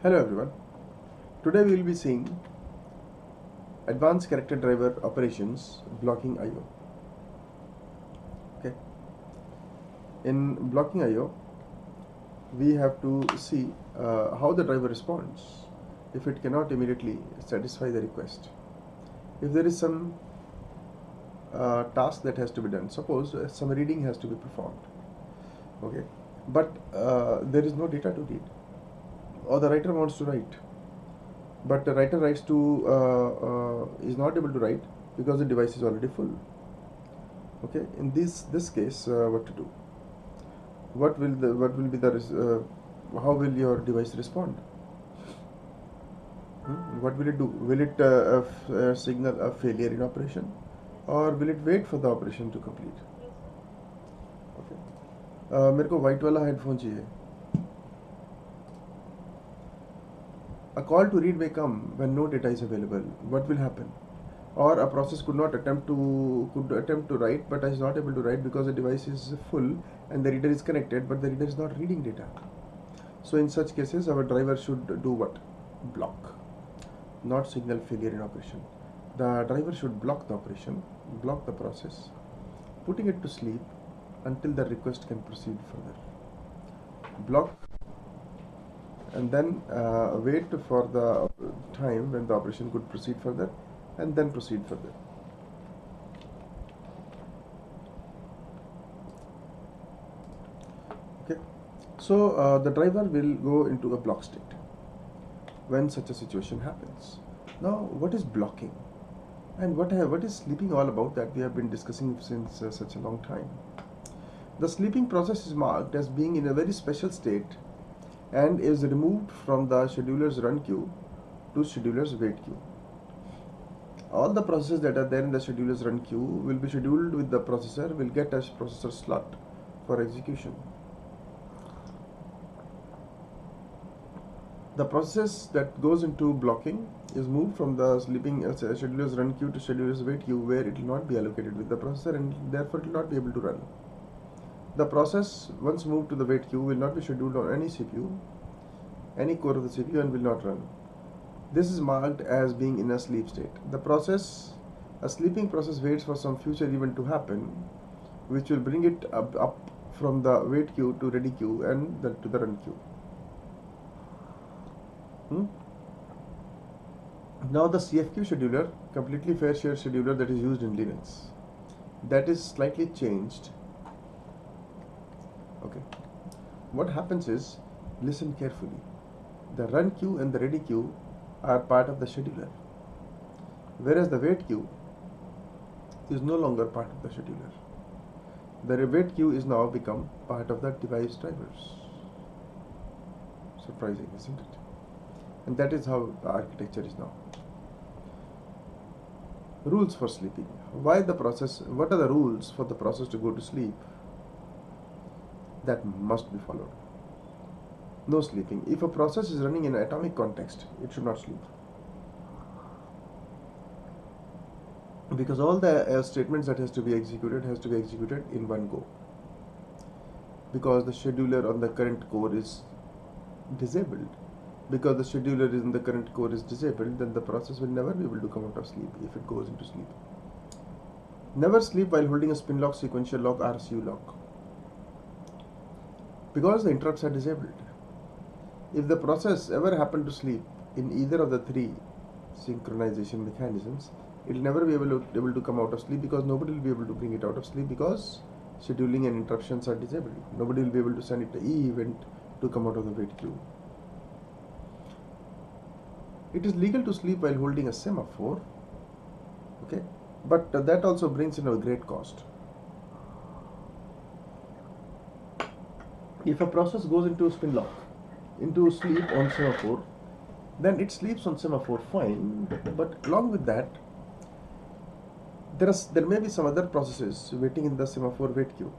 Hello everyone. Today we will be seeing advanced character driver operations blocking IO. Okay. In blocking IO, we have to see how the driver responds if it cannot immediately satisfy the request. If there is some task that has to be done, suppose some reading has to be performed. Okay, but there is no data to read, or the writer wants to write, but the writer writes to is not able to write because the device is already full. Okay, in this case, what to do? What will be the how will your device respond? What will it do? Will it signal a failure in operation, or will it wait for the operation to complete? Okay. मेरे को white वाला headphone चाहिए. A call to read may come when no data is available. What will happen? Or a process could attempt to write, but is not able to write because the device is full and the reader is connected, but the reader is not reading data. So in such cases, our driver should do what? Block, not signal failure in operation. The driver should block the operation, block the process, putting it to sleep until the request can proceed further. Block and then wait for the time when the operation could proceed further, and then proceed further. Okay, so the driver will go into a block state when such a situation happens. Now, what is blocking, and what is sleeping all about, that we have been discussing since such a long time. The sleeping process is marked as being in a very special state and is removed from the scheduler's run queue to scheduler's wait queue. All the processes that are there in the scheduler's run queue will be scheduled with the processor, will get a processor slot for execution. The process that goes into blocking is moved from the sleeping scheduler's run queue to scheduler's wait queue, where it will not be allocated with the processor and therefore it will not be able to run. The process, once moved to the wait queue, will not be scheduled on any CPU, any core of the CPU, and will not run. This is marked as being in a sleep state. A sleeping process waits for some future event to happen, which will bring it up from the wait queue to ready queue and then to the run queue. Now the CFQ scheduler, completely fair share scheduler that is used in Linux, that is slightly changed. Okay, what happens is, listen carefully. The run queue and the ready queue are part of the scheduler, whereas the wait queue is no longer part of the scheduler. The wait queue is now become part of the device drivers. Surprising, isn't it? And that is how the architecture is now. Rules for sleeping. What are the rules for the process to go to sleep that must be followed? No sleeping. If a process is running in an atomic context, it should not sleep, because all the statements that has to be executed in one go, because the scheduler on the current core is disabled. Because the scheduler in the current core is disabled, then the process will never be able to come out of sleep if it goes into sleep. Never sleep while holding a spin lock, sequential lock, RCU lock, because the interrupts are disabled. If the process ever happened to sleep in either of the three synchronization mechanisms, it will never be able to come out of sleep, because nobody will be able to bring it out of sleep, because scheduling and interruptions are disabled. Nobody will be able to send it the E event to come out of the wait queue. It is legal to sleep while holding a semaphore, okay, but that also brings in a great cost. If a process goes into spin lock, into sleep on semaphore, then it sleeps on semaphore fine, but along with that, there may be some other processes waiting in the semaphore wait queue.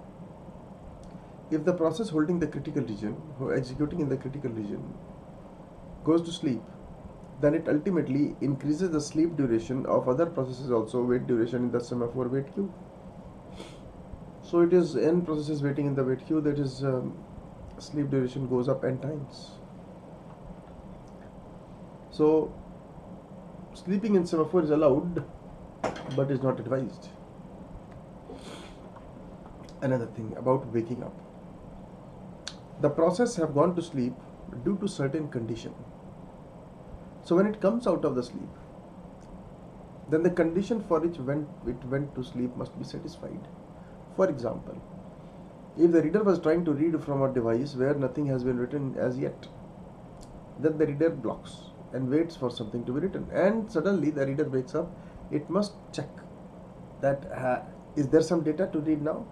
If the process holding the critical region, or executing in the critical region, goes to sleep, then it ultimately increases the sleep duration of other processes also, wait duration in the semaphore wait queue. So it is n processes waiting in the wait queue, that is sleep duration goes up n times. So sleeping in semaphore is allowed but is not advised. Another thing about waking up, the process have gone to sleep due to certain condition. So when it comes out of the sleep, then the condition for which it went to sleep must be satisfied. For example, if the reader was trying to read from a device where nothing has been written as yet, then the reader blocks and waits for something to be written, and suddenly the reader wakes up. It must check that is there some data to read now,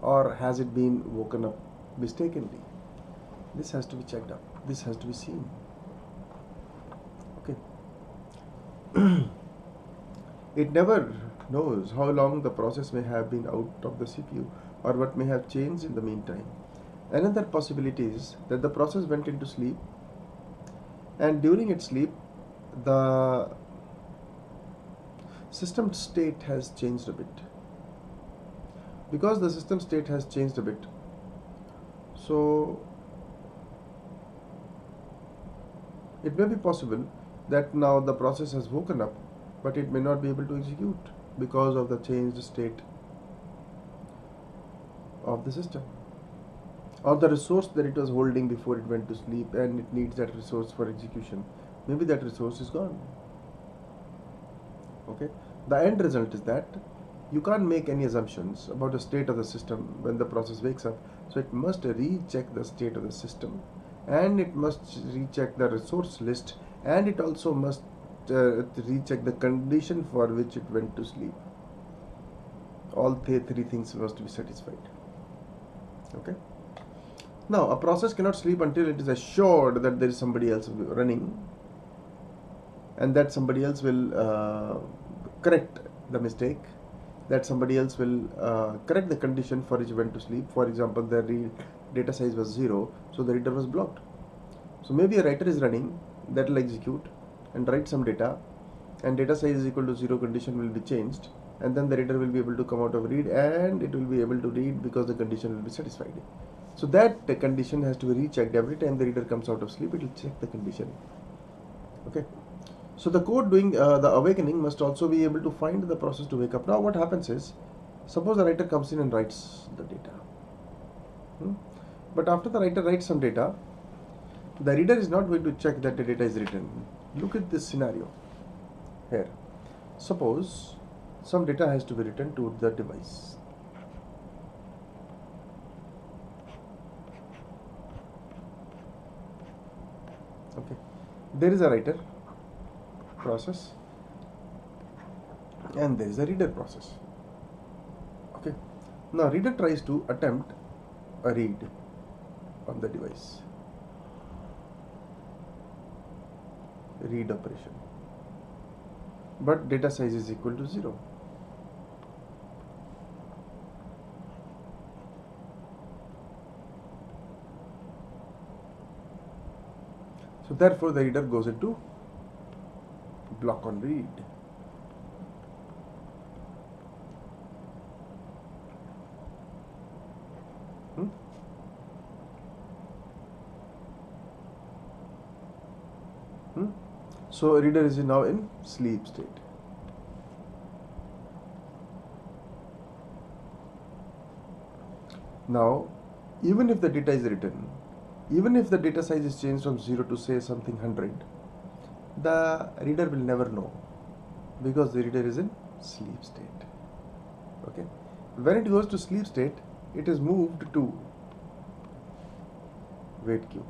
or has it been woken up mistakenly. This has to be checked up, this has to be seen. Okay. It never knows how long the process may have been out of the CPU or what may have changed in the meantime. Another possibility is that the process went into sleep, and during its sleep the system state has changed a bit. Because the system state has changed a bit, so it may be possible that now the process has woken up, but it may not be able to execute because of the changed state of the system, or the resource that it was holding before it went to sleep, and it needs that resource for execution. Maybe that resource is gone. Okay. The end result is that you can't make any assumptions about the state of the system when the process wakes up. So it must recheck the state of the system, and it must recheck the resource list, and it also must recheck the condition for which it went to sleep. All three things must be satisfied. Okay. Now, a process cannot sleep until it is assured that there is somebody else running, and that somebody else will correct the mistake, that somebody else will correct the condition for which it went to sleep. For example, the data size was 0, so the reader was blocked. So maybe a writer is running that will execute and write some data, and data size is equal to 0 condition will be changed, and then the reader will be able to come out of read, and it will be able to read because the condition will be satisfied. So that the condition has to be rechecked every time the reader comes out of sleep. It will check the condition. Okay. So the code doing the awakening must also be able to find the process to wake up. Now what happens is, suppose the writer comes in and writes the data. But after the writer writes some data, the reader is not going to check that the data is written. Look at this scenario here. Suppose some data has to be written to the device. Okay. There is a writer process and there is a reader process. Okay. Now reader tries to attempt a read on the device. Read operation. But data size is equal to 0. So therefore the reader goes into block on read. So reader is now in sleep state. Now, even if the data is written, even if the data size is changed from 0 to say something 100, the reader will never know because the reader is in sleep state. Okay. When it goes to sleep state, it is moved to wait queue.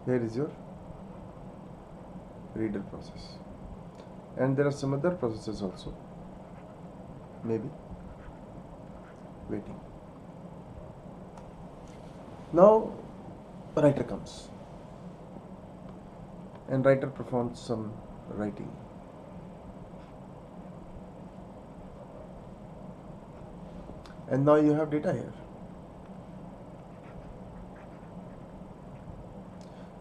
Here is your reader process, and there are some other processes also, maybe waiting. Now writer comes and writer performs some writing. And now you have data here.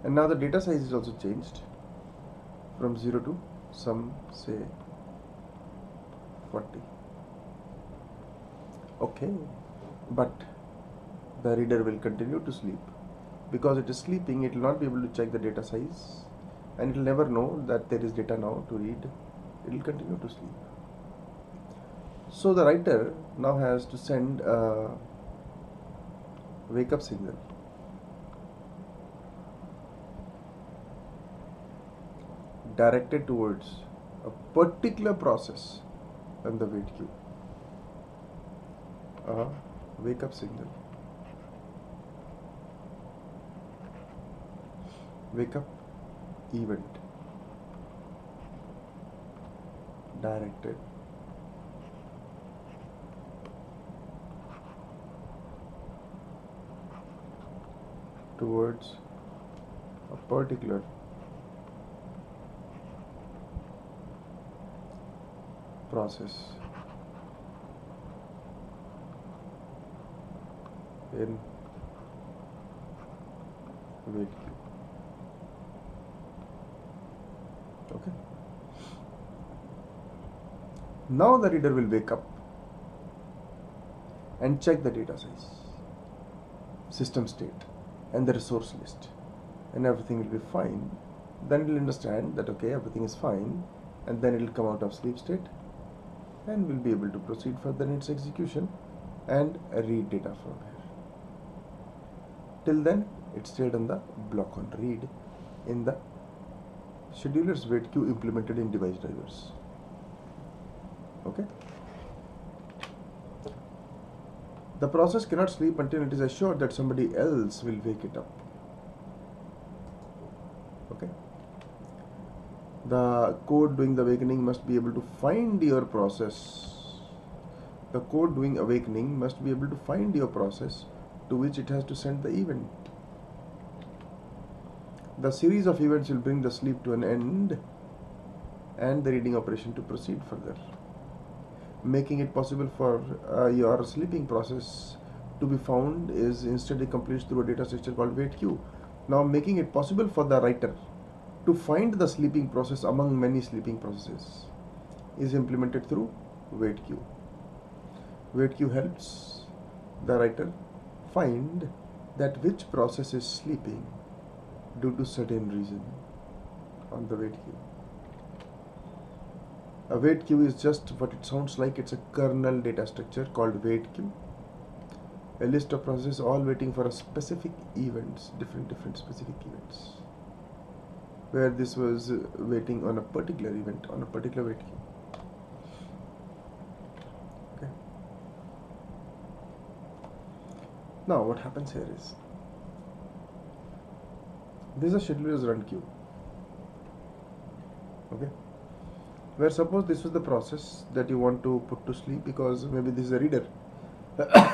And now the data size is also changed from 0 to some say 40. Okay, but the reader will continue to sleep. Because it is sleeping, it will not be able to check the data size, and it will never know that there is data now to read. It will continue to sleep. So the writer now has to send a wake up signal directed towards a particular process in the wait queue. A wake up signal. Wake up event directed towards a particular process in wait queue. Okay. Now the reader will wake up and check the data size, system state, and the resource list, and everything will be fine. Then it will understand that okay, everything is fine, and then it will come out of sleep state and will be able to proceed further in its execution and read data from here. Till then, it stayed on the block on read in the scheduler's wait queue implemented in device drivers. Okay. The process cannot sleep until it is assured that somebody else will wake it up. Okay. The code doing the awakening must be able to find your process. The code doing awakening must be able to find your process to which it has to send the event. The series of events will bring the sleep to an end and the reading operation to proceed further, making it possible for your sleeping process to be found is instead accomplished through a data structure called wait queue. Now making it possible for the writer to find the sleeping process among many sleeping processes is implemented through wait queue. Wait queue helps the writer find that which process is sleeping due to certain reason on the wait queue. A wait queue is just what it sounds like. It's a kernel data structure called wait queue. A list of processes all waiting for a specific events, different specific events, where this was waiting on a particular event on a particular wait queue. Okay. Now what happens here is, this is a scheduler's run queue. Okay. Where suppose this was the process that you want to put to sleep, because maybe this is a reader.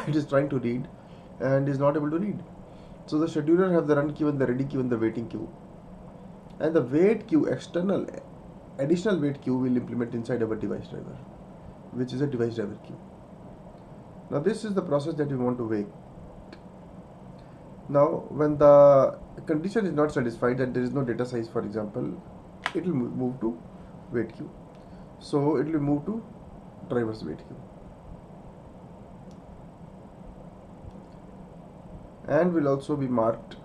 It is trying to read and is not able to read. So the scheduler have the run queue and the ready queue and the waiting queue. And the wait queue, additional wait queue will implement inside our device driver, which is a device driver queue. Now this is the process that we want to wait. Now when the condition is not satisfied and there is no data size, for example, it will move to wait queue. So it will move to driver's wait queue and will also be marked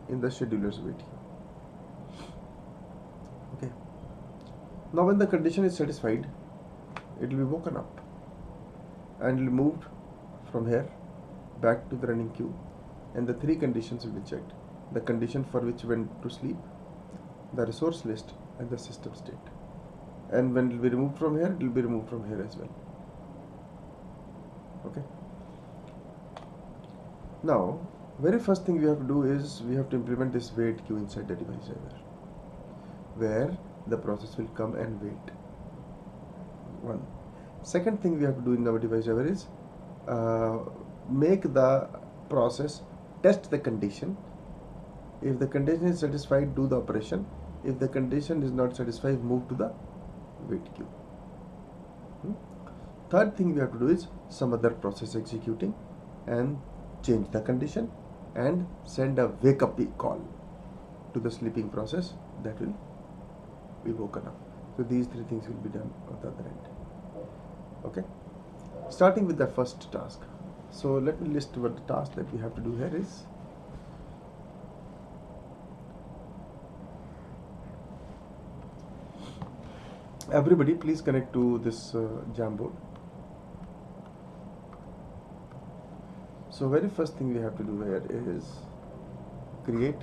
in the scheduler's wait queue. Okay. Now when the condition is satisfied, it will be woken up and will be moved from here back to the running queue, and the three conditions will be checked: the condition for which went to sleep, the resource list, and the system state. And when it will be removed from here, it will be removed from here as well. Okay. Now, very first thing we have to do is we have to implement this wait queue inside the device driver, where the process will come and wait. One. Second thing we have to do in our device driver is make the process test the condition. If the condition is satisfied, do the operation. If the condition is not satisfied, move to the wait queue. Third thing we have to do is some other process executing and change the condition and send a wake up call to the sleeping process that will be woken up. So these three things will be done on the other end. Okay. Starting with the first task. So let me list what the task that we have to do here is. Everybody please connect to this Jamboard. So very first thing we have to do here is create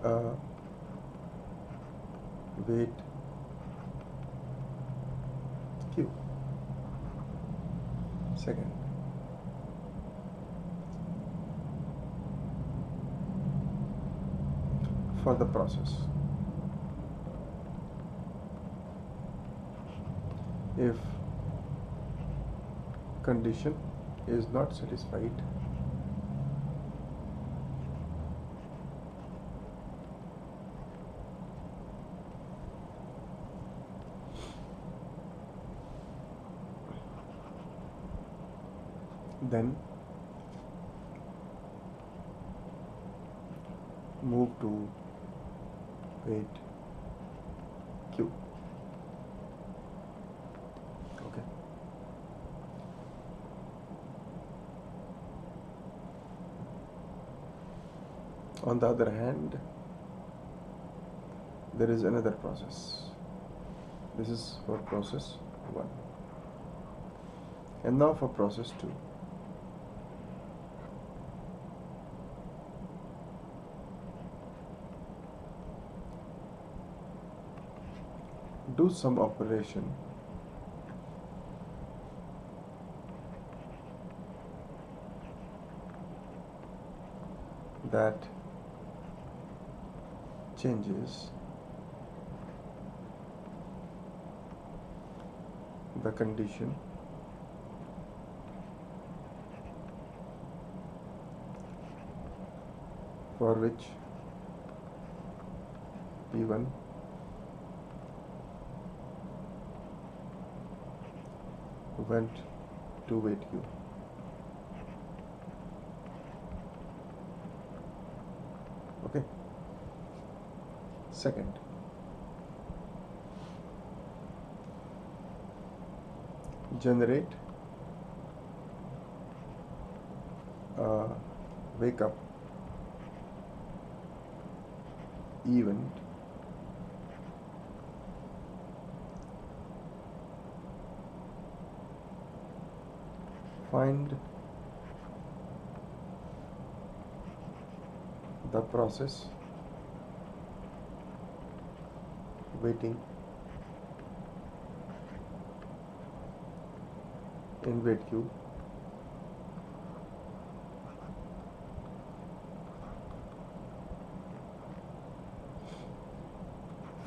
a wait queue. Second, for the process, if condition is not satisfied, then move to wait queue. Okay. On the other hand, there is another process. This is for process 1. And now for process 2. Do some operation that changes the condition for which P1 went to wait queue. Okay. Second, generate a wake up event find the process waiting in wait queue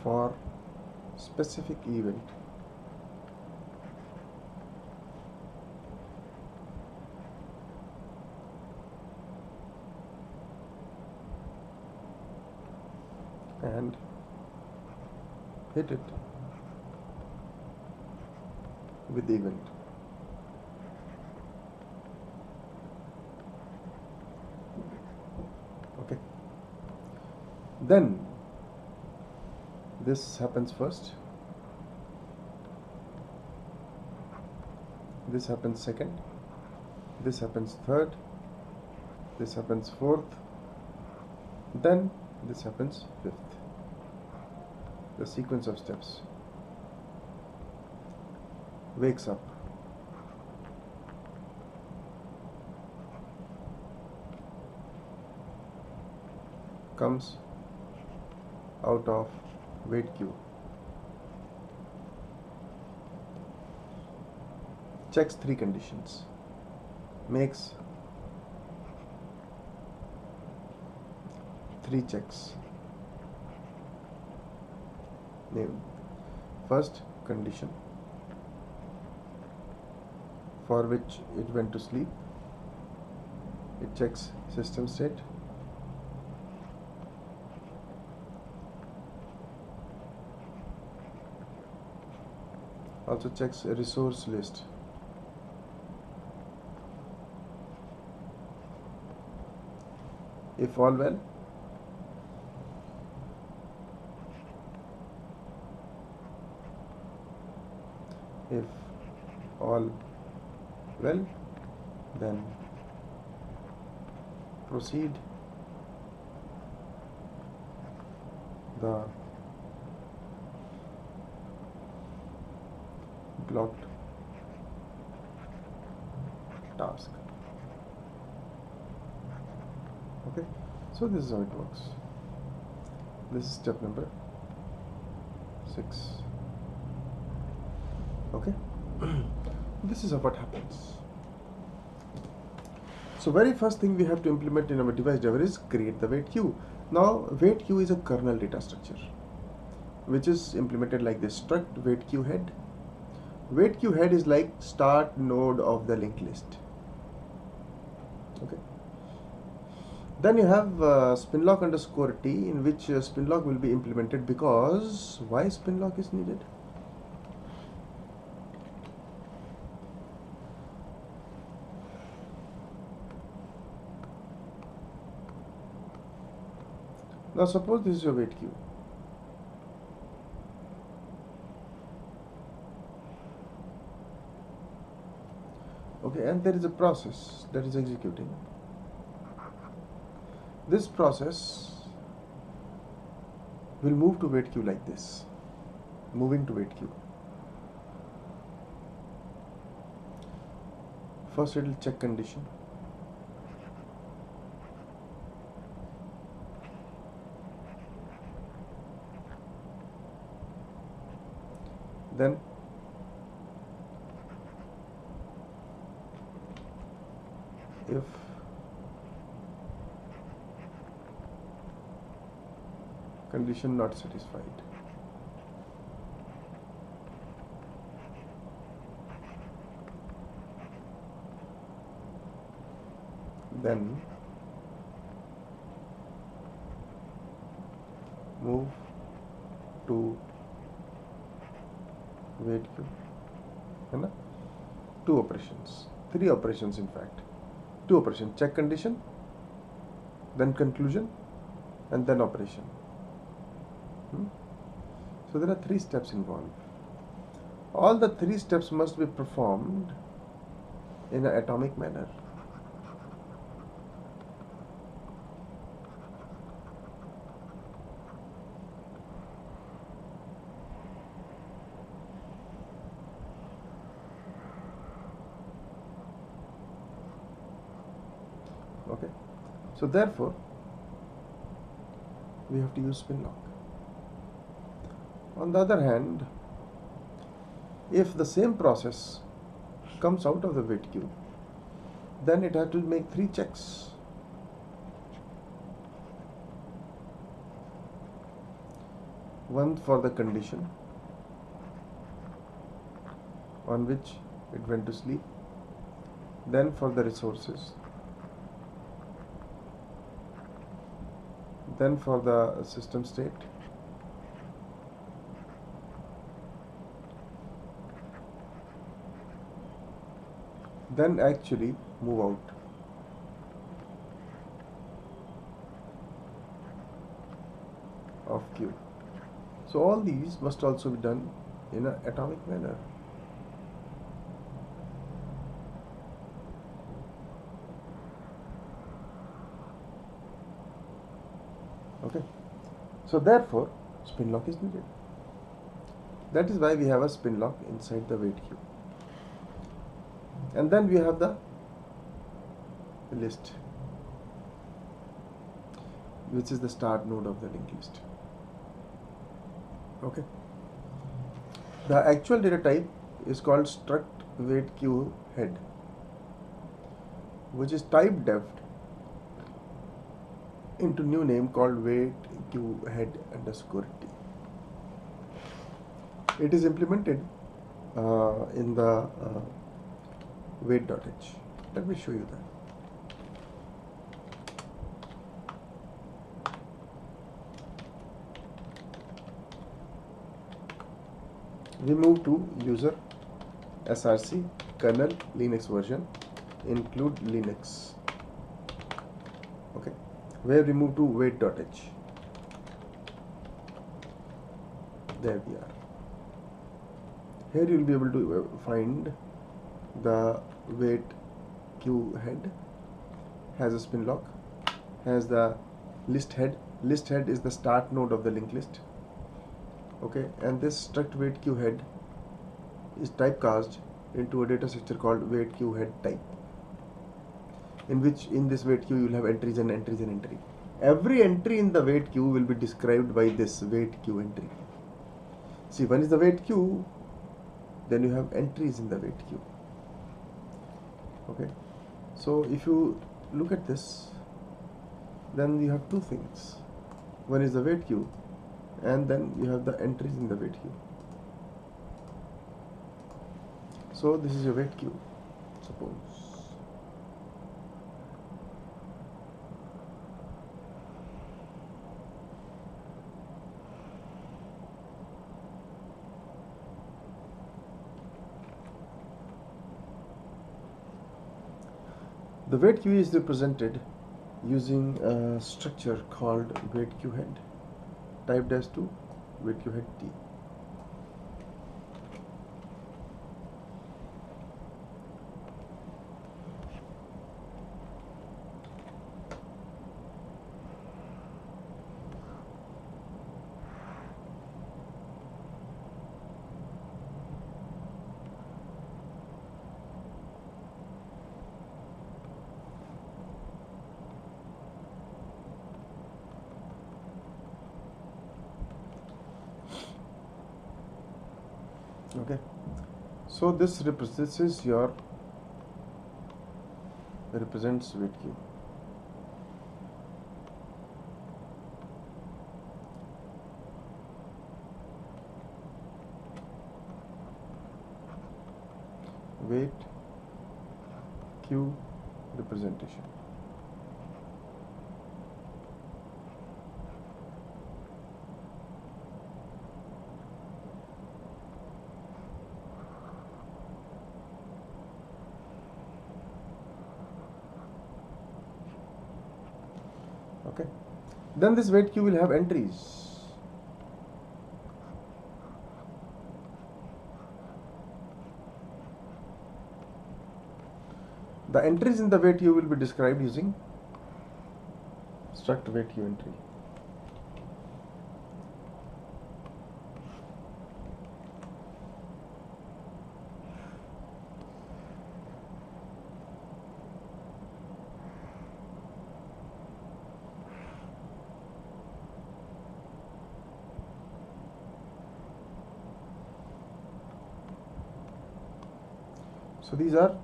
for specific event and hit it with the event. Okay. Then this happens first, this happens second, this happens third, this happens fourth, then this happens fifth. The sequence of steps. Wakes up, comes out of wait queue, checks 3 conditions, makes 3 checks. Name. First condition for which it went to sleep, it checks system state. Also checks a resource list. If all well, If all well, then proceed the blocked task. Okay, so this is how it works. This is step number 6. Okay. This is what happens. So very first thing we have to implement in our device driver is create the wait queue. Now wait queue is a kernel data structure which is implemented like this: struct wait queue head. Wait queue head is like start node of the linked list. Okay. Then you have spinlock underscore t, in which spinlock will be implemented. Because why spinlock is needed? Now suppose this is your wait queue. Okay, and there is a process that is executing. This process will move to wait queue like this, moving to wait queue. First it will check condition. Then if condition not satisfied, then move to wait queue. है ना? 2 operations, 3 operations in fact. 2 operations: check condition, then conclusion, and then operation. So there are 3 steps involved. All the 3 steps must be performed in an atomic manner. Okay, so therefore we have to use spinlock. On the other hand, if the same process comes out of the wait queue, then it has to make 3 checks. One for the condition on which it went to sleep, then for the resources, then for the system state, then actually move out. Of queue. So all these must also be done in an atomic manner. Okay, so therefore spinlock is needed. That is why we have a spinlock inside the wait queue. And then we have the list, which is the start node of the linked list. Okay, the actual data type is called struct wait queue head, which is type deft into new name called wait queue head underscore t. It is implemented in the wait.h. Let me show you that. We move to user src kernel Linux version, include Linux. Okay, where we move to wait.h. There we are. Here you will be able to find the weight Q head has a spin lock, has the list head. List head is the start node of the linked list. Okay, and this struct weight Q head is typecast into a data structure called weight Q head type, in which in this weight Q you will have entries and entries and entry. Every entry in the weight Q will be described by this weight Q entry. See, one is the weight Q, then you have entries in the weight Q. Okay, so if you look at this, then you have two things. One is the weight Q, and then you have the entries in the weight Q. So this is your weight Q, suppose. The weight Q is represented using a structure called weight Q head, typed as to weight Q head T. Okay, so this represents weight Q. Weight Q representation. Okay, then this weight Q will have entries. The entries in the weight Q will be described using struct weight Q entry. So these are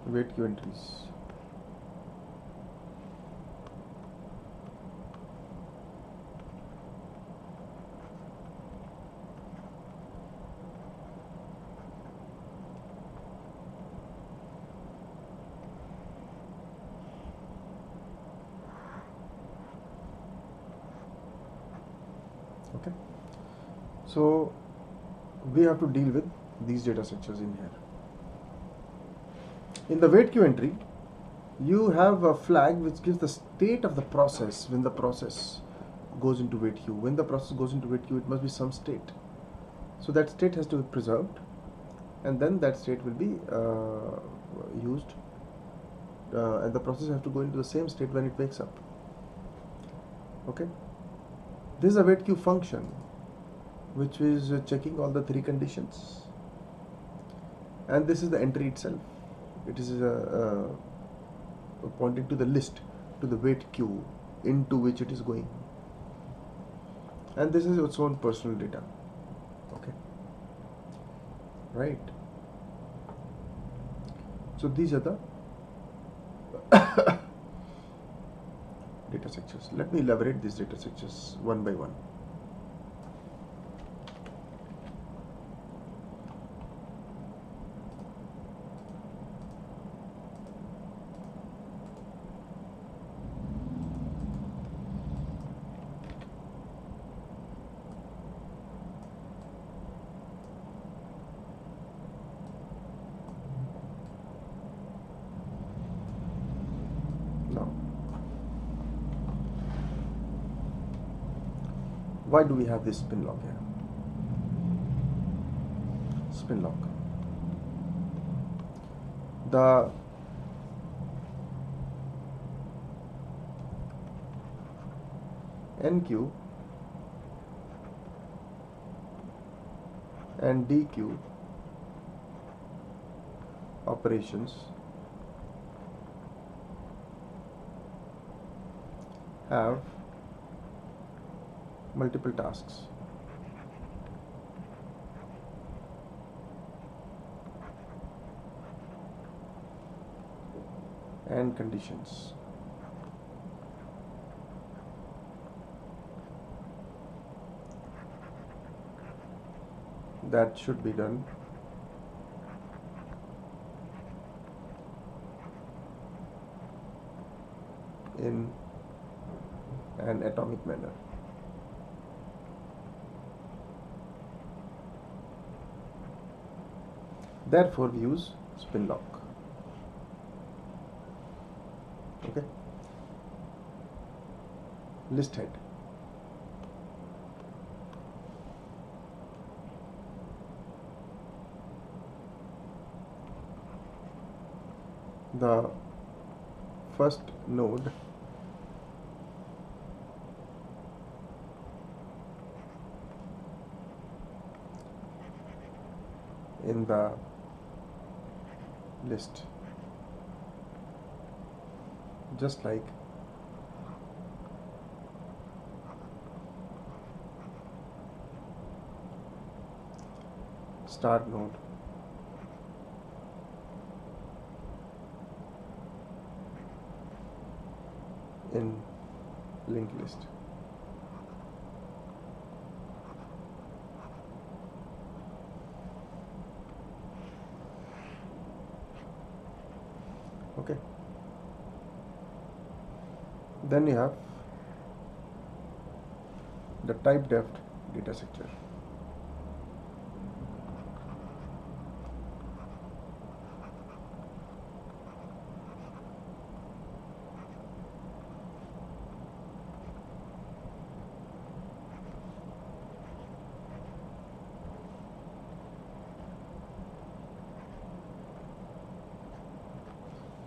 weight Q entries. Okay, so we have to deal with these data structures in here. In the weight Q entry, you have a flag which gives the state of the process when the process goes into weight Q. When the process goes into weight Q, it must be some state. So that state has to be preserved, and then that state will be used, and the process has to go into the same state when it wakes up. Okay, this is a weight Q function which is checking all the three conditions, and this is the entry itself. It is pointing to the list, to the weight Q into which it is going, and this is its own personal data. Okay, right, so these are the data structures. Let me elaborate these data structures one by one. Now, why do we have this spin lock here? spin lock. The NQ and DQ operations have multiple tasks. And conditions. That should be done in an atomic manner. Therefore, we use spin lock. Okay. List head. The first node in the list, just like start node in linked list. Okay. Then you have the type def data structure.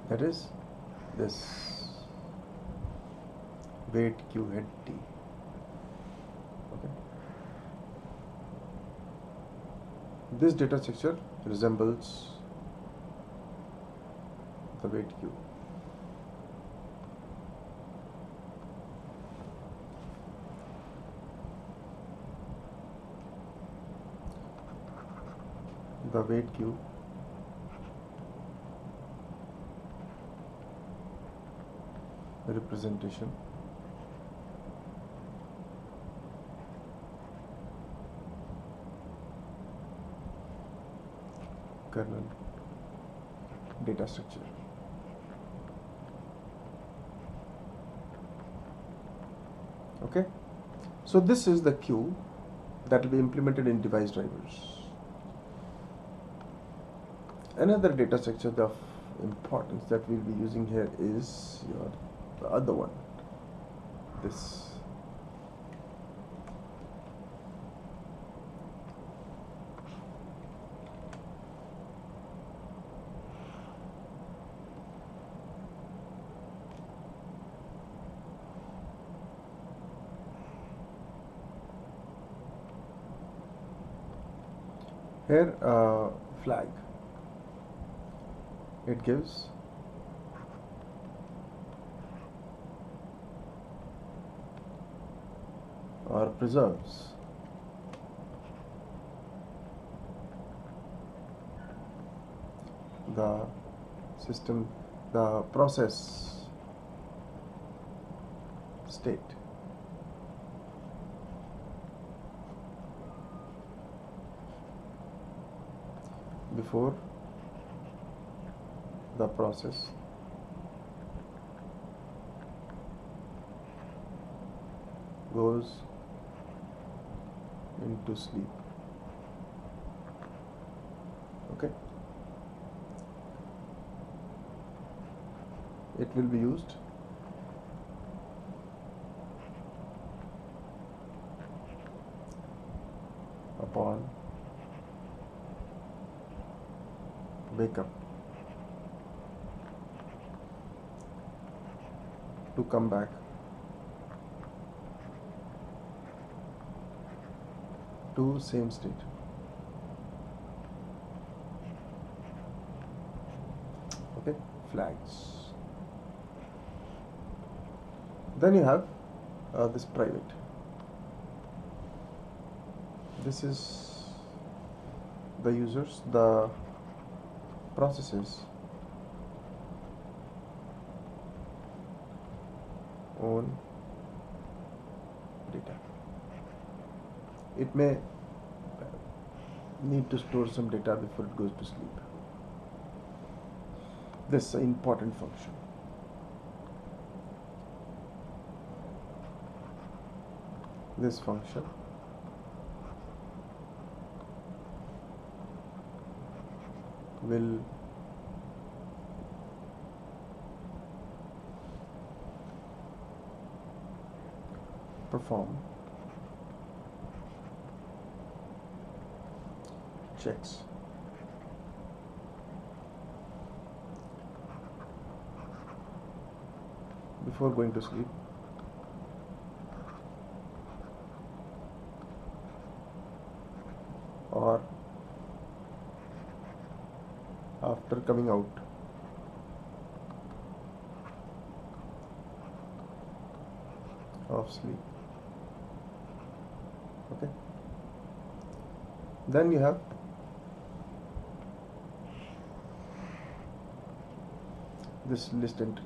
That is this weight Q head T. Okay. This data structure resembles the weight Q. The weight Q representation kernel data structure. Okay, so this is the queue that will be implemented in device drivers. Another data structure of importance that we'll be using here is the other one, this. Here flag, it gives or preserves the system, the process state. Before the process goes into sleep. Okay, it will be used upon wake up, to come back, to same state. Okay, flags. Then you have this private. This is the users, the processes own data. It may need to store some data before it goes to sleep. This is an important function. This function will perform checks before going to sleep, or after coming out of sleep. Okay, then you have this list entry.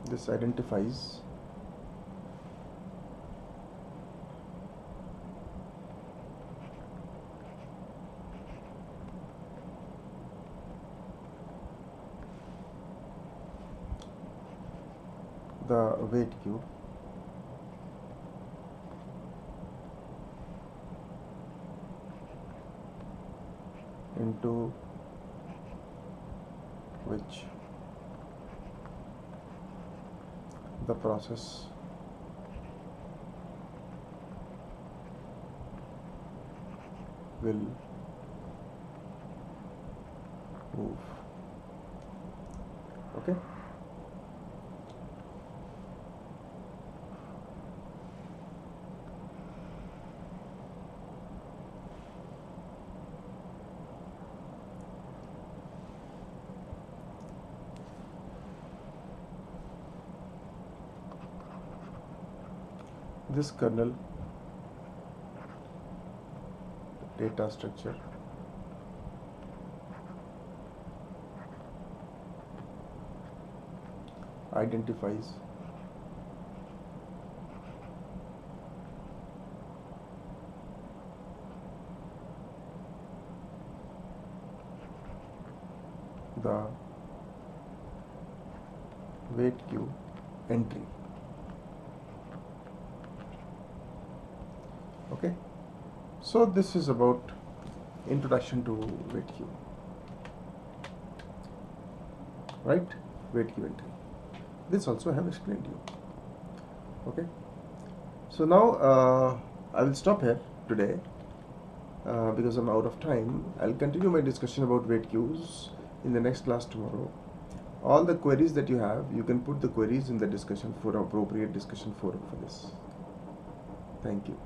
This identifies the weight cube into which the process will move. Okay, this kernel data structure identifies the weight queue entry. Okay, so this is about introduction to weight queue, right? Weight queue entry. This also I have explained to you. Okay, so now I will stop here today because I'm out of time. I'll continue my discussion about weight queues in the next class tomorrow. All the queries that you have, you can put the queries in the discussion forum, appropriate discussion forum for this. Thank you.